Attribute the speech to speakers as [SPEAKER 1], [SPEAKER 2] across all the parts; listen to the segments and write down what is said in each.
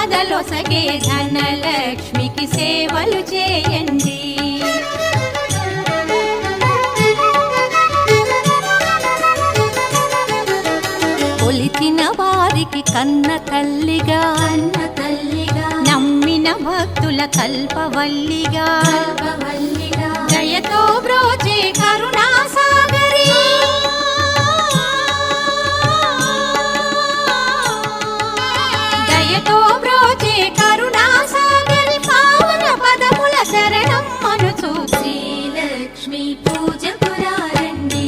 [SPEAKER 1] సంపదలొసగే ధనలక్ష్మికి సేవలు చేయండి. కొలిచిన వారికి కన్న తల్లిగా నమ్మిన భక్తుల కల్పవల్లిగా దయతో బ్రోచే కరుణా సాగరి దయతో బ్రోచే కరుణా సాగరి పావన పదముల శరణం మనుచు శ్రీలక్ష్మి పూజ పురారండి.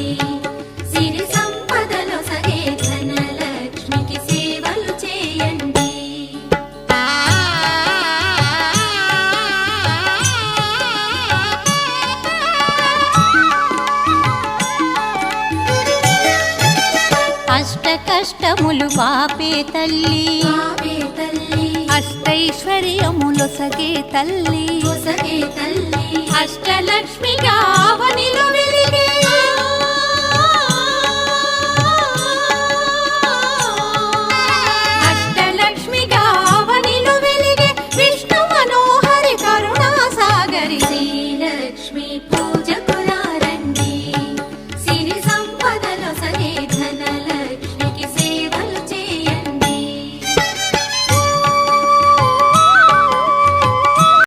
[SPEAKER 1] సిరి సంపదలో సగే ధనలక్ష్మికి సేవలు చేయండి. అష్ట కష్టములు బాపే తల్లి అష్టైశ్వర్యములొసగే తల్లి